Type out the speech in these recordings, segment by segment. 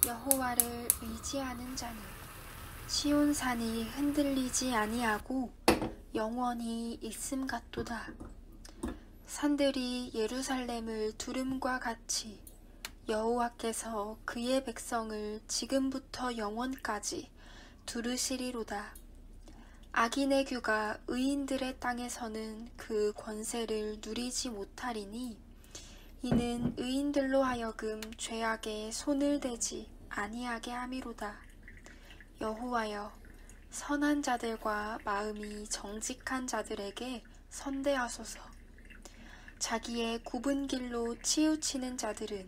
여호와를 의지하는 자는 시온산이 흔들리지 아니하고 영원히 있음 같도다. 산들이 예루살렘을 두름과 같이 여호와께서 그의 백성을 지금부터 영원까지 두르시리로다. 악인의 규가 의인들의 땅에서는 그 권세를 누리지 못하리니 이는 의인들로 하여금 죄악에 손을 대지 아니하게 함이로다. 여호와여, 선한 자들과 마음이 정직한 자들에게 선대하소서. 자기의 굽은 길로 치우치는 자들은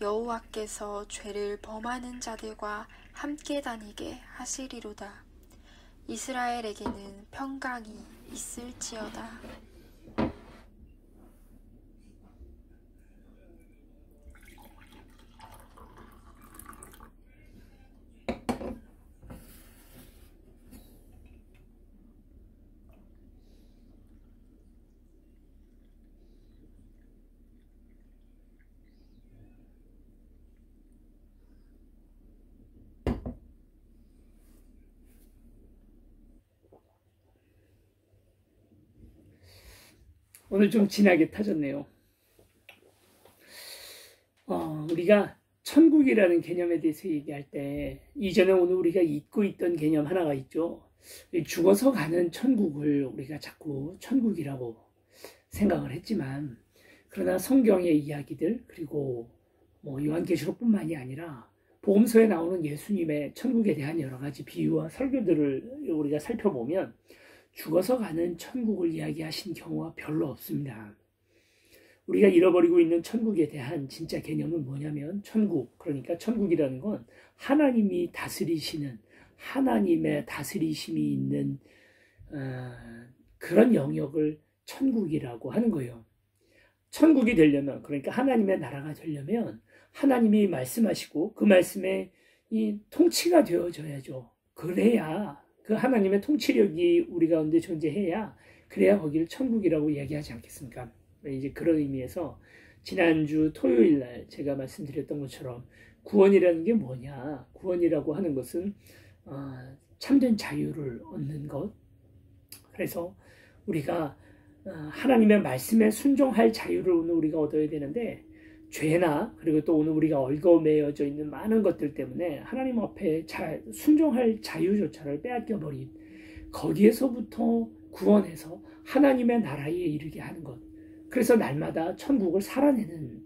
여호와께서 죄를 범하는 자들과 함께 다니게 하시리로다. 이스라엘에게는 평강이 있을지어다. 오늘 좀 진하게 타졌네요. 우리가 천국이라는 개념에 대해서 얘기할 때 이전에 오늘 우리가 잊고 있던 개념 하나가 있죠. 죽어서 가는 천국을 우리가 자꾸 천국이라고 생각을 했지만, 그러나 성경의 이야기들, 그리고 요한계시록뿐만이 아니라 복음서에 나오는 예수님의 천국에 대한 여러 가지 비유와 설교들을 우리가 살펴보면 죽어서 가는 천국을 이야기하신 경우가 별로 없습니다. 우리가 잃어버리고 있는 천국에 대한 진짜 개념은 뭐냐면, 천국, 그러니까 천국이라는 건 하나님이 다스리시는, 하나님의 다스리심이 있는 그런 영역을 천국이라고 하는 거예요. 천국이 되려면, 그러니까 하나님의 나라가 되려면 하나님이 말씀하시고 그 말씀에 이 통치가 되어져야죠. 그래야, 그 하나님의 통치력이 우리 가운데 존재해야, 그래야 거기를 천국이라고 이야기하지 않겠습니까? 이제 그런 의미에서 지난주 토요일 날 제가 말씀드렸던 것처럼 구원이라는 게 뭐냐? 구원이라고 하는 것은 참된 자유를 얻는 것. 그래서 우리가 하나님의 말씀에 순종할 자유를 오늘 우리가 얻어야 되는데, 죄나 그리고 또 오늘 우리가 얽어매여져 있는 많은 것들 때문에 하나님 앞에 순종할 자유조차를 빼앗겨버린, 거기에서부터 구원해서 하나님의 나라에 이르게 하는 것. 그래서 날마다 천국을 살아내는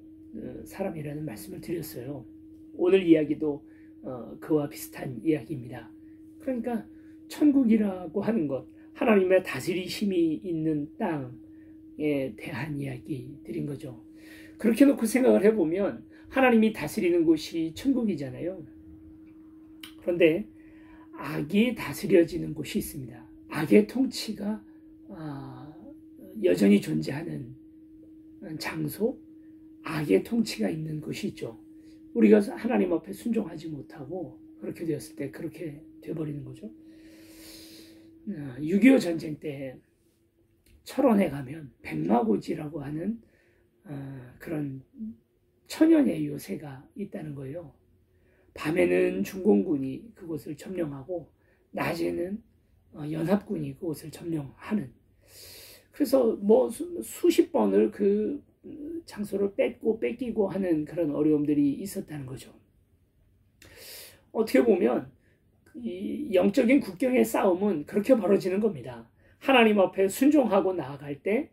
사람이라는 말씀을 드렸어요. 오늘 이야기도 그와 비슷한 이야기입니다. 그러니까 천국이라고 하는 것, 하나님의 다스리심이 있는 땅에 대한 이야기 드린 거죠. 그렇게 놓고 생각을 해보면 하나님이 다스리는 곳이 천국이잖아요. 그런데 악이 다스려지는 곳이 있습니다. 악의 통치가 여전히 존재하는 장소, 악의 통치가 있는 곳이 있죠. 우리가 하나님 앞에 순종하지 못하고 그렇게 되었을 때 그렇게 되어버리는 거죠. 6.25 전쟁 때 철원에 가면 백마고지라고 하는 그런 천연의 요새가 있다는 거예요. 밤에는 중공군이 그곳을 점령하고 낮에는 연합군이 그곳을 점령하는, 그래서 수십 번을 그 장소를 뺏기고 하는 그런 어려움들이 있었다는 거죠. 어떻게 보면 이 영적인 국경의 싸움은 그렇게 벌어지는 겁니다. 하나님 앞에 순종하고 나아갈 때,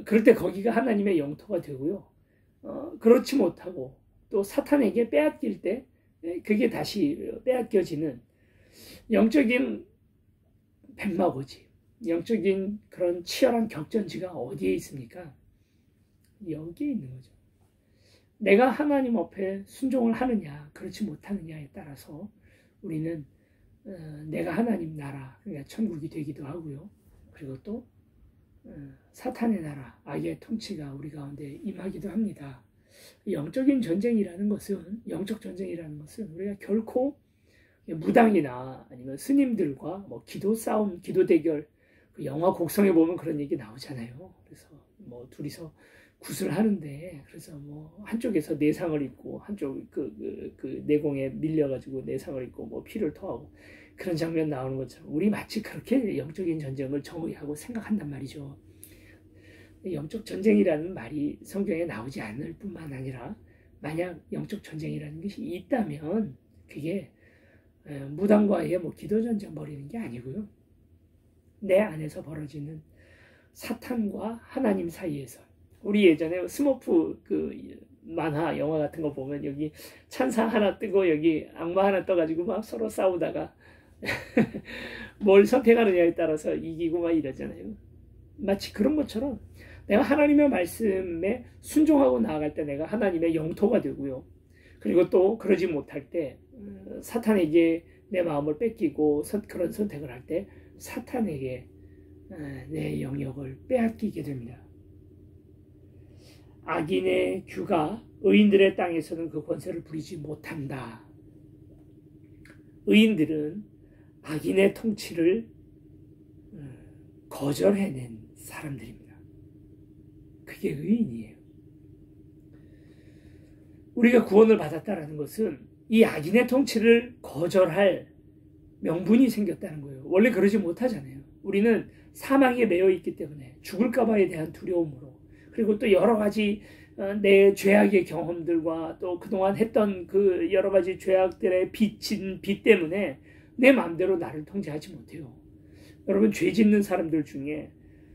그럴 때 거기가 하나님의 영토가 되고요. 그렇지 못하고 또 사탄에게 빼앗길 때 그게 다시 빼앗겨지는 영적인 백마고지, 영적인 그런 치열한 격전지가 어디에 있습니까? 여기에 있는 거죠. 내가 하나님 앞에 순종을 하느냐 그렇지 못하느냐에 따라서 우리는 내가 하나님 나라, 그러니까 천국이 되기도 하고요. 그리고 또 사탄의 나라, 악의 통치가 우리 가운데 임하기도 합니다. 영적인 전쟁이라는 것은, 영적 전쟁이라는 것은 우리가 결코 무당이나 아니면 스님들과 기도 싸움, 기도 대결, 그 영화 곡성에 보면 그런 얘기 나오잖아요. 그래서 둘이서 굿을 하는데, 그래서 뭐 한쪽에서 내상을 입고 한쪽 그 내공에 밀려가지고 내상을 입고 뭐 피를 토하고 그런 장면 나오는 것처럼 우리 마치 그렇게 영적인 전쟁을 정의하고 생각한단 말이죠. 영적 전쟁이라는 말이 성경에 나오지 않을 뿐만 아니라 만약 영적 전쟁이라는 것이 있다면 그게 무당과의 뭐 기도 전쟁 벌이는 게 아니고요. 내 안에서 벌어지는 사탄과 하나님 사이에서, 우리 예전에 스머프 그 만화 영화 같은 거 보면 여기 찬사 하나 뜨고 여기 악마 하나 떠가지고 막 서로 싸우다가 뭘 선택하느냐에 따라서 이기고 막 이러잖아요. 마치 그런 것처럼 내가 하나님의 말씀에 순종하고 나아갈 때 내가 하나님의 영토가 되고요. 그리고 또 그러지 못할 때 사탄에게 내 마음을 뺏기고 그런 선택을 할 때 사탄에게 내 영역을 빼앗기게 됩니다. 악인의 규가 의인들의 땅에서는 그 권세를 부리지 못한다. 의인들은 악인의 통치를 거절해낸 사람들입니다. 그게 의인이에요. 우리가 구원을 받았다는 것은 이 악인의 통치를 거절할 명분이 생겼다는 거예요. 원래 그러지 못하잖아요. 우리는 사망에 매여 있기 때문에 죽을까 봐에 대한 두려움으로, 그리고 또 여러 가지 내 죄악의 경험들과 또 그동안 했던 그 여러 가지 죄악들의 빚진 빚 때문에 내 마음대로 나를 통제하지 못해요. 여러분, 죄 짓는 사람들 중에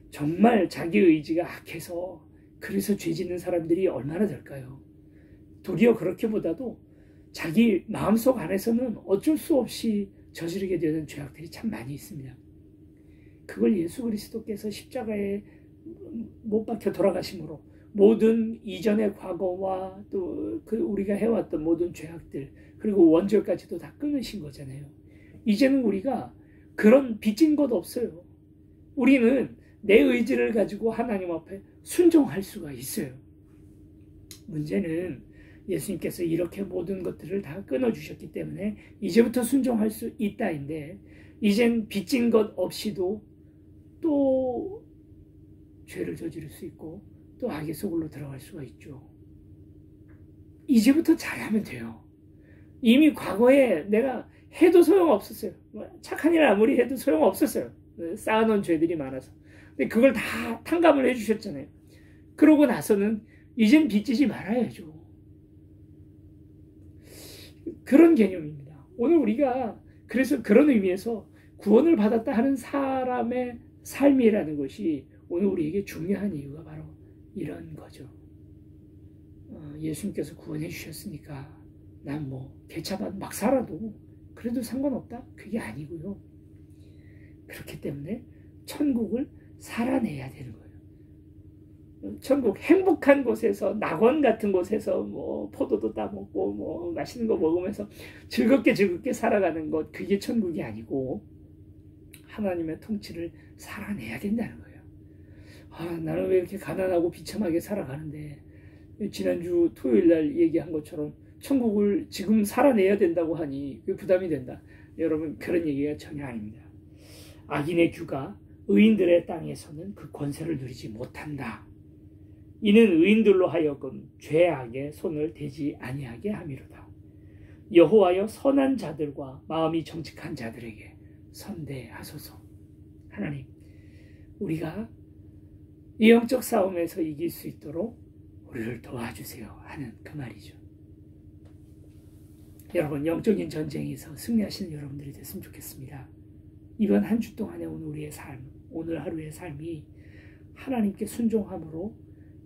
정말 자기 의지가 악해서 그래서 죄 짓는 사람들이 얼마나 될까요? 도리어 그렇게보다도 자기 마음속 안에서는 어쩔 수 없이 저지르게 되는 죄악들이 참 많이 있습니다. 그걸 예수 그리스도께서 십자가에 못 박혀 돌아가심으로 모든 이전의 과거와 또 그 우리가 해왔던 모든 죄악들 그리고 원죄까지도 다 끊으신 거잖아요. 이제는 우리가 그런 빚진 것 없어요. 우리는 내 의지를 가지고 하나님 앞에 순종할 수가 있어요. 문제는 예수님께서 이렇게 모든 것들을 다 끊어주셨기 때문에 이제부터 순종할 수 있다인데, 이젠 빚진 것 없이도 또 죄를 저지를 수 있고 또 악의 소굴로 들어갈 수가 있죠. 이제부터 잘하면 돼요. 이미 과거에 내가 해도 소용없었어요. 착한 일 아무리 해도 소용없었어요. 쌓아놓은 죄들이 많아서. 근데 그걸 다 탕감을 해주셨잖아요. 그러고 나서는 이젠 빚지지 말아야죠. 그런 개념입니다. 오늘 우리가 그래서 그런 의미에서 구원을 받았다 하는 사람의 삶이라는 것이 오늘 우리에게 중요한 이유가 바로 이런 거죠. 예수님께서 구원해 주셨으니까 난 뭐 개차반 막 살아도 그래도 상관없다? 그게 아니고요. 그렇기 때문에 천국을 살아내야 되는 거예요. 천국 행복한 곳에서, 낙원 같은 곳에서 뭐 포도도 따먹고 뭐 맛있는 거 먹으면서 즐겁게 살아가는 것, 그게 천국이 아니고 하나님의 통치를 살아내야 된다는 거예요. 나는 왜 이렇게 가난하고 비참하게 살아가는데, 지난주 토요일 날 얘기한 것처럼 천국을 지금 살아내야 된다고 하니 그게 부담이 된다. 여러분, 그런 얘기가 전혀 아닙니다. 악인의 규가 의인들의 땅에서는 그 권세를 누리지 못한다. 이는 의인들로 하여금 죄악의 손을 대지 아니하게 함이로다. 여호와여, 선한 자들과 마음이 정직한 자들에게 선대하소서. 하나님, 우리가 이 영적 싸움에서 이길 수 있도록 우리를 도와주세요 하는 그 말이죠. 여러분, 영적인 전쟁에서 승리하시는 여러분들이 됐으면 좋겠습니다. 이번 한 주 동안의 우리의 삶, 오늘 하루의 삶이 하나님께 순종함으로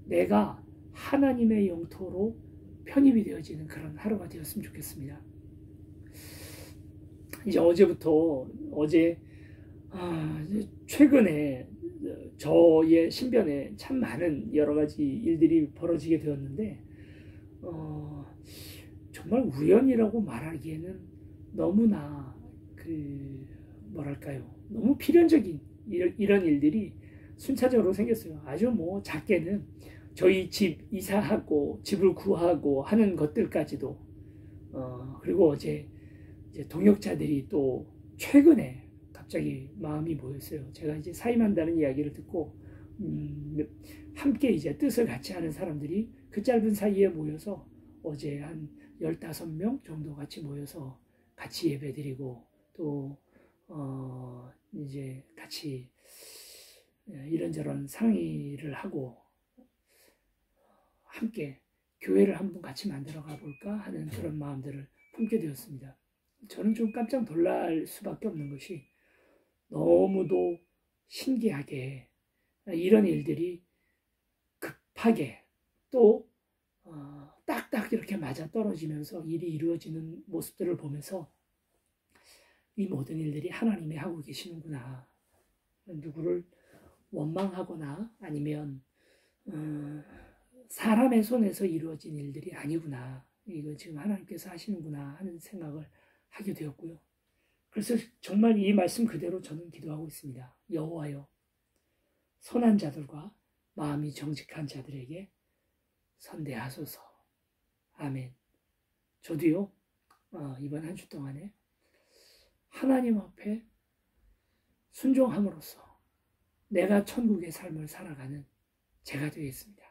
내가 하나님의 영토로 편입이 되어지는 그런 하루가 되었으면 좋겠습니다. 이제 최근에 저의 신변에 참 많은 여러 가지 일들이 벌어지게 되었는데, 정말 우연이라고 말하기에는 너무나 너무 필연적인 이런 일들이 순차적으로 생겼어요. 아주 뭐 작게는 저희 집 이사하고 집을 구하고 하는 것들까지도, 그리고 어제 이제 동역자들이 또 최근에 갑자기 마음이 모였어요. 제가 이제 사임한다는 이야기를 듣고 함께 이제 뜻을 같이 하는 사람들이 그 짧은 사이에 모여서 어제 한 15명 정도 같이 모여서 같이 예배드리고 또 이제 같이 이런저런 상의를 하고 함께 교회를 한번 같이 만들어 가볼까 하는 그런 마음들을 품게 되었습니다. 저는 좀 깜짝 놀랄 수밖에 없는 것이 너무도 신기하게 이런 일들이 급하게 또 딱딱 이렇게 맞아 떨어지면서 일이 이루어지는 모습들을 보면서 이 모든 일들이 하나님이 하고 계시는구나. 누구를 원망하거나 아니면 사람의 손에서 이루어진 일들이 아니구나. 이거 지금 하나님께서 하시는구나 하는 생각을 하게 되었고요. 그래서 정말 이 말씀 그대로 저는 기도하고 있습니다. 여호와여, 선한 자들과 마음이 정직한 자들에게 선대하소서. 아멘. 저도요, 이번 한 주 동안에 하나님 앞에 순종함으로써 내가 천국의 삶을 살아가는 제가 되겠습니다.